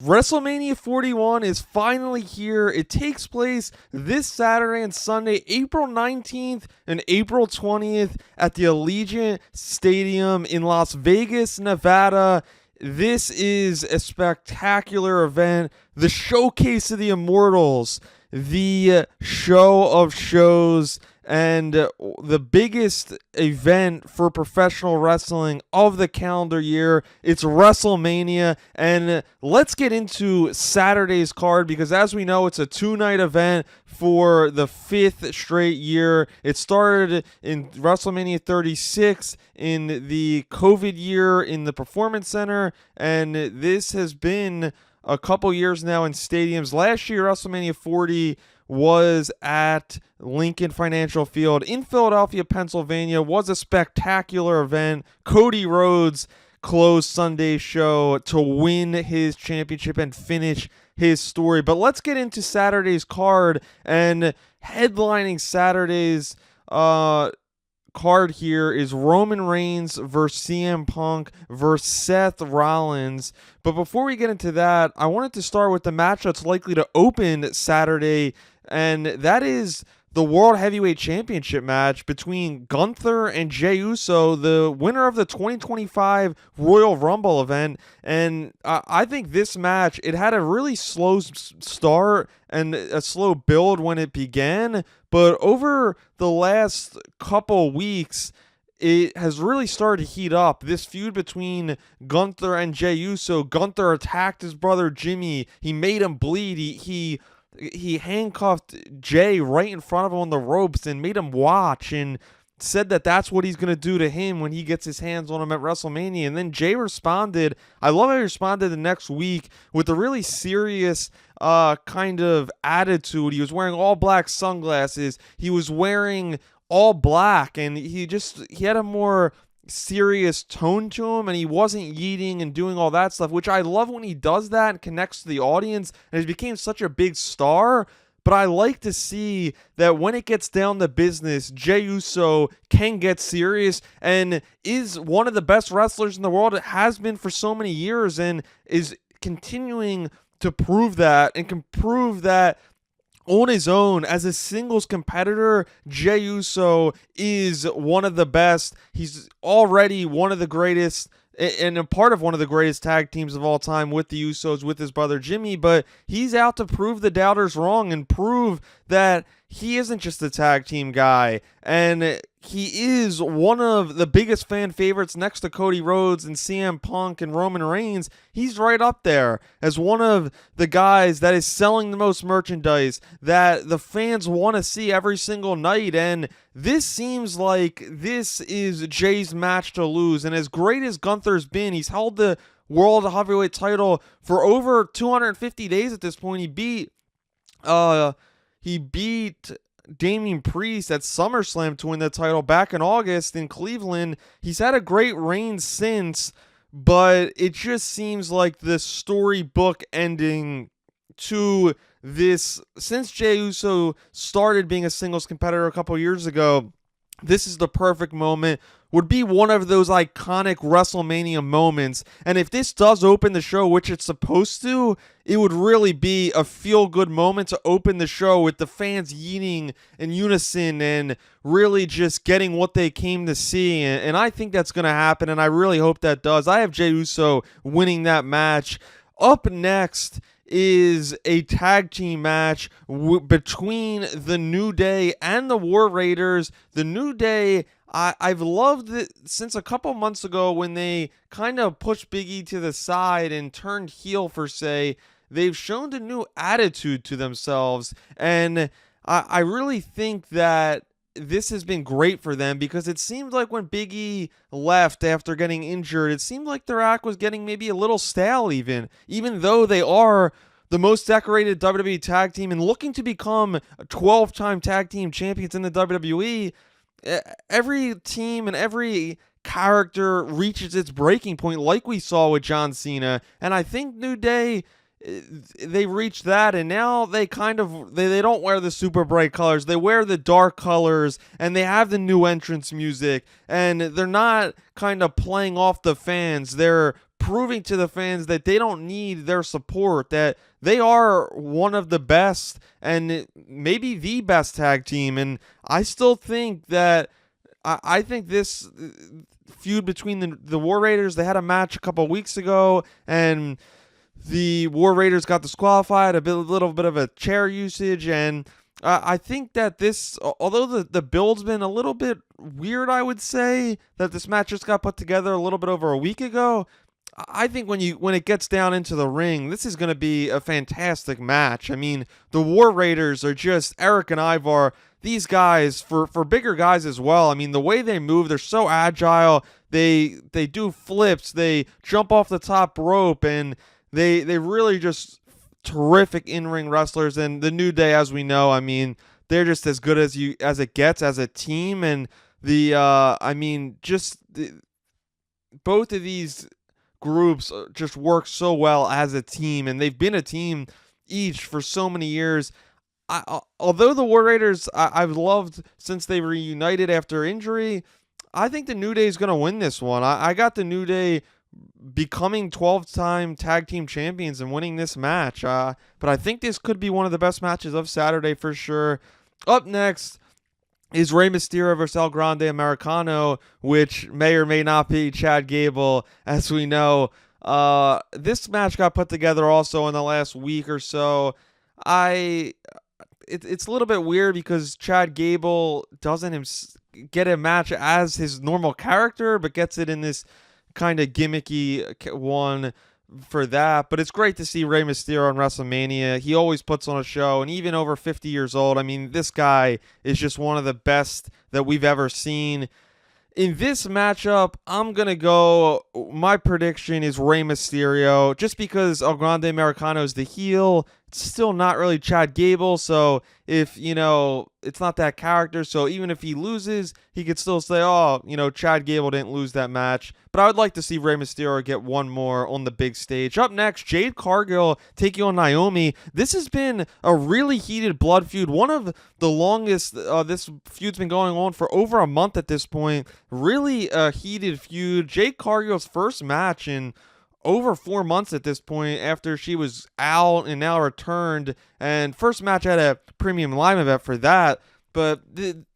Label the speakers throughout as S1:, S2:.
S1: WrestleMania 41 is finally here. It takes place this Saturday and Sunday, April 19th and April 20th at the Allegiant Stadium in Las Vegas, Nevada. This is a spectacular event, the showcase of the Immortals, the show of shows, and the biggest event for professional wrestling of the calendar year. It's WrestleMania, and let's get into Saturday's card because, as we know, it's a two-night event for the fifth straight year. It started in WrestleMania 36 in the COVID year in the Performance Center, and this has been a couple years now in stadiums. Last year, WrestleMania 40 was at Lincoln Financial Field in Philadelphia, Pennsylvania. Was a spectacular event. Cody Rhodes closed Sunday's show to win his championship and finish his story. But let's get into Saturday's card, and headlining Saturday's card here is Roman Reigns versus CM Punk versus Seth Rollins. But before we get into that, I wanted to start with the match that's likely to open Saturday, and that is the World Heavyweight Championship match between Gunther and Jey Uso, the winner of the 2025 Royal Rumble event. And I think this match, it had a really slow start and a slow build when it began, but over the last couple weeks, it has really started to heat up. This feud between Gunther and Jey Uso. Gunther attacked his brother Jimmy. He made him bleed. He handcuffed Jey right in front of him on the ropes and made him watch and said that that's what he's going to do to him when he gets his hands on him at WrestleMania. And then Jey responded. I love how he responded the nenext week with a really serious kind of attitude. He was wearing all black sunglasses. He was wearing all black, and he had a more serious tone to him, and he wasn't yeeting and doing all that stuff, which I love when he does that and connects to the audience, and he became such a big star. But I like to see that when it gets down to business, Jey Uso can get serious and is one of the best wrestlers in the world. It has been for so many years and is continuing to prove that, and can prove that on his own as a singles competitor. Jey Uso is one of the best. He's already one of the greatest and a part of one of the greatest tag teams of all time with the Usos, with his brother Jimmy, but he's out to prove the doubters wrong and prove that he isn't just a tag team guy, and he is one of the biggest fan favorites next to Cody Rhodes and CM Punk and Roman Reigns. He's right up there as one of the guys that is selling the most merchandise, that the fans want to see every single night, and this seems like this is Jey's match to lose. And as great as Gunther's been, he's held the World Heavyweight title for over 250 days at this point. He beat Damian Priest at SummerSlam to win the title back in August in Cleveland. He's had a great reign since, but it just seems like the storybook ending to this. Since Jey Uso started being a singles competitor a couple years ago, this is the perfect moment. Would be one of those iconic WrestleMania moments. And if this does open the show, which it's supposed to, it would really be a feel-good moment to open the show with the fans yeeting in unison and really just getting what they came to see. And I think that's going to happen, and I really hope that does. I have Jey Uso winning that match. Up next is a tag team match between the New Day and the War Raiders. The New Day, I've loved it since a couple months ago when they kind of pushed Big E to the side and turned heel for say. They've shown a new attitude to themselves, and I really think that this has been great for them, because it seemed like when Big E left after getting injured, it seemed like their act was getting maybe a little stale even though they are the most decorated WWE tag team and looking to become 12-time tag team champions in the WWE. Every team and every character reaches its breaking point, like we saw with John Cena, and I think New Day, they reached that, and now they don't wear the super bright colors. They wear the dark colors, and they have the new entrance music, and they're not kind of playing off the fans. They're proving to the fans that they don't need their support, that they are one of the best and maybe the best tag team. And I still think that I think this feud between the War Raiders, they had a match a couple weeks ago, and the War Raiders got disqualified, a little bit of a chair usage, and I think that this, although the build's been a little bit weird, I would say, that this match just got put together a little bit over a week ago, I think when it gets down into the ring, this is going to be a fantastic match. I mean, the War Raiders are just, Eric and Ivar, these guys, for bigger guys as well, I mean, the way they move, they're so agile, they do flips, they jump off the top rope, and they really just terrific in-ring wrestlers. And the New Day, as we know, I mean, they're just as good as it gets as a team. And both of these groups just work so well as a team, and they've been a team each for so many years. Although the War Raiders, I've loved since they reunited after injury, I think the New Day is going to win this one. I got the New Day becoming 12-time tag team champions and winning this match. But I think this could be one of the best matches of Saturday for sure. Up next is Rey Mysterio versus El Grande Americano, which may or may not be Chad Gable, as we know. This match got put together also in the last week or so. It's a little bit weird because Chad Gable doesn't get a match as his normal character, but gets it in this kind of gimmicky one for that. But it's great to see Rey Mysterio on WrestleMania. He always puts on a show, and even over 50 years old, I mean, this guy is just one of the best that we've ever seen. In this matchup, I'm going to go, my prediction is Rey Mysterio, just because El Grande Americano is the heel. It's still not really Chad Gable, so if, it's not that character, so even if he loses, he could still say, Chad Gable didn't lose that match. But I would like to see Rey Mysterio get one more on the big stage. Up next, Jade Cargill taking on Naomi. This has been a really heated blood feud, one of the longest. This feud's been going on for over a month at this point. Really a heated feud. Jade Cargill's first match in over 4 months at this point after she was out and now returned, and first match at a premium live event for that. But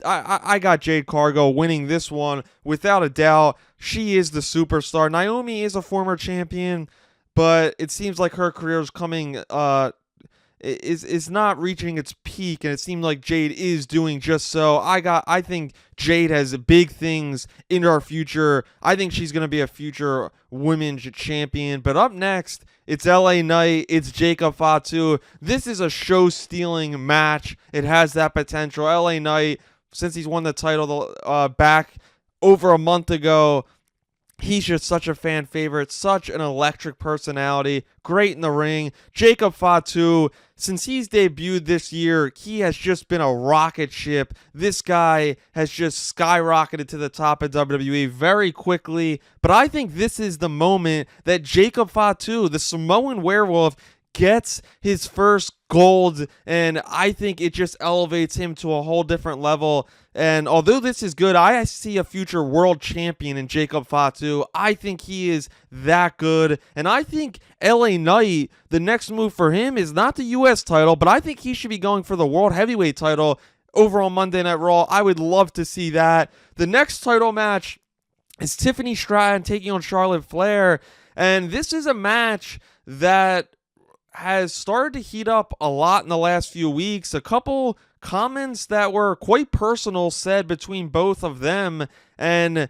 S1: I got Jade Cargill winning this one without a doubt. She is the superstar. Naomi is a former champion, but it seems like her career is coming is not reaching its peak, and it seemed like Jade is doing just so. I think Jade has big things in our future. I think she's going to be a future women's champion. But up next, it's LA Knight, it's Jacob Fatu. This is a show-stealing match. It has that potential. LA Knight, since he's won the title back over a month ago, he's just such a fan favorite, such an electric personality, great in the ring. Jacob Fatu, since he's debuted this year, he has just been a rocket ship. This guy has just skyrocketed to the top of WWE very quickly. But I think this is the moment that Jacob Fatu, the Samoan werewolf, gets his first gold, and I think it just elevates him to a whole different level. And although this is good, I see a future world champion in Jacob Fatu. I think he is that good, and I think LA Knight, the next move for him is not the U.S. title, but I think he should be going for the world heavyweight title over on Monday Night Raw. I would love to see that. The next title match is Tiffany Stratton taking on Charlotte Flair, and this is a match that has started to heat up a lot in the last few weeks. A couple comments that were quite personal said between both of them, and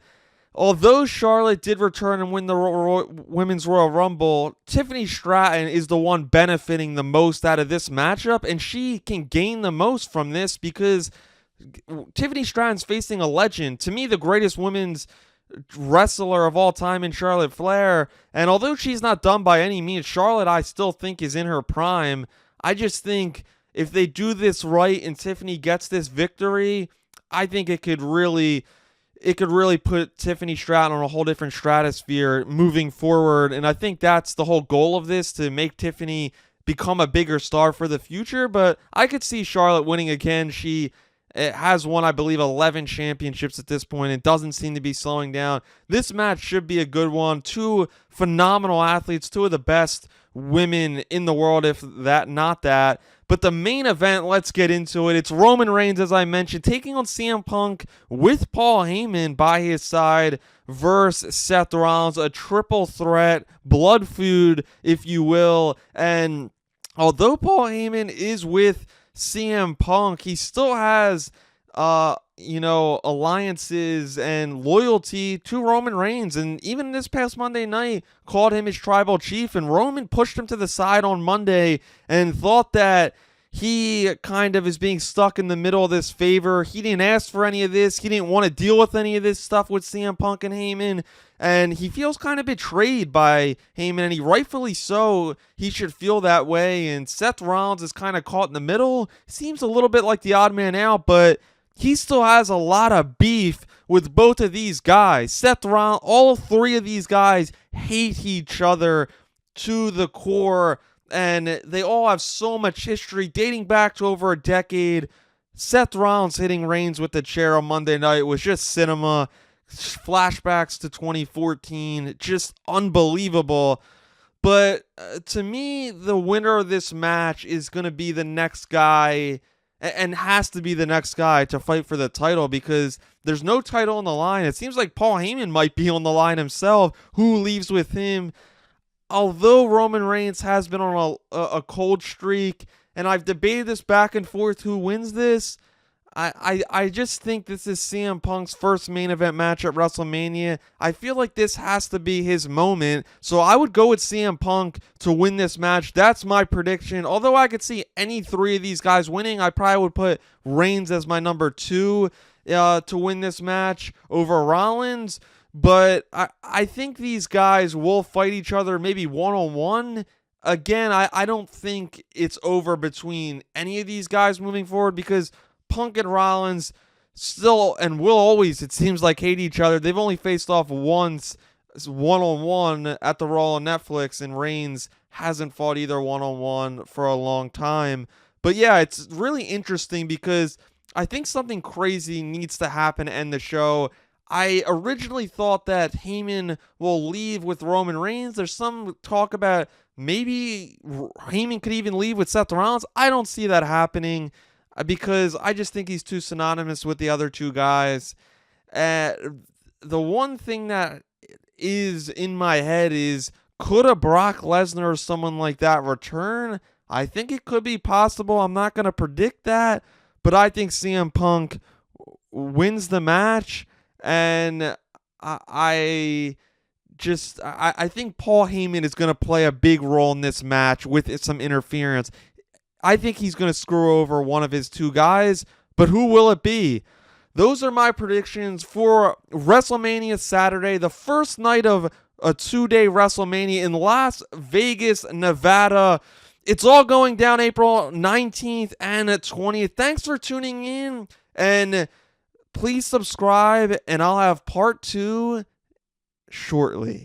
S1: although Charlotte did return and win the Women's Royal Rumble, Tiffany Stratton is the one benefiting the most out of this matchup, and she can gain the most from this because Tiffany Stratton's facing a legend. To me, the greatest women's wrestler of all time in Charlotte Flair, and although she's not done by any means, Charlotte I still think is in her prime. I just think if they do this right and Tiffany gets this victory, I think it could really put Tiffany Stratton on a whole different stratosphere moving forward, and I think that's the whole goal of this, to make Tiffany become a bigger star for the future. But I could see Charlotte winning again. She It has won, I believe, 11 championships at this point. It doesn't seem to be slowing down. This match should be a good one. Two phenomenal athletes, two of the best women in the world, if that, not that. But the main event, let's get into it. It's Roman Reigns, as I mentioned, taking on CM Punk with Paul Heyman by his side versus Seth Rollins. A triple threat, blood feud, if you will. And although Paul Heyman is with CM Punk, he still has alliances and loyalty to Roman Reigns, and even this past Monday night called him his tribal chief, and Roman pushed him to the side on Monday and thought that he kind of is being stuck in the middle of this favor. He didn't ask for any of this. He didn't want to deal with any of this stuff with CM Punk and Heyman. And he feels kind of betrayed by Heyman, and he rightfully so. He should feel that way. And Seth Rollins is kind of caught in the middle. Seems a little bit like the odd man out, but he still has a lot of beef with both of these guys. Seth Rollins, all three of these guys hate each other to the core, and they all have so much history dating back to over a decade. Seth Rollins hitting Reigns with the chair on Monday night was just cinema. Flashbacks to 2014, just unbelievable. But to me, the winner of this match is going to be the next guy, and has to be the next guy to fight for the title, because there's no title on the line. It seems like Paul Heyman might be on the line himself. Who leaves with him? Although Roman Reigns has been on a cold streak, and I've debated this back and forth who wins this, I just think this is CM Punk's first main event match at WrestleMania. I feel like this has to be his moment, so I would go with CM Punk to win this match. That's my prediction. Although I could see any three of these guys winning, I probably would put Reigns as my number 2 to win this match over Rollins. But I think these guys will fight each other maybe one-on-one. Again, I don't think it's over between any of these guys moving forward, because Punk and Rollins still and will always, it seems like, hate each other. They've only faced off once one-on-one at the Raw on Netflix, and Reigns hasn't fought either one-on-one for a long time. But yeah, it's really interesting because I think something crazy needs to happen to end the show. I originally thought that Heyman will leave with Roman Reigns. There's some talk about maybe Heyman could even leave with Seth Rollins. I don't see that happening, because I just think he's too synonymous with the other two guys. The one thing that is in my head is, could a Brock Lesnar or someone like that return? I think it could be possible. I'm not going to predict that, but I think CM Punk wins the match, and I think Paul Heyman is going to play a big role in this match with some interference. I think he's going to screw over one of his two guys, but who will it be? Those are my predictions for WrestleMania Saturday, the first night of a 2-day WrestleMania in Las Vegas, Nevada. It's all going down April 19th and 20th. Thanks for tuning in, and please subscribe, and I'll have part 2 shortly.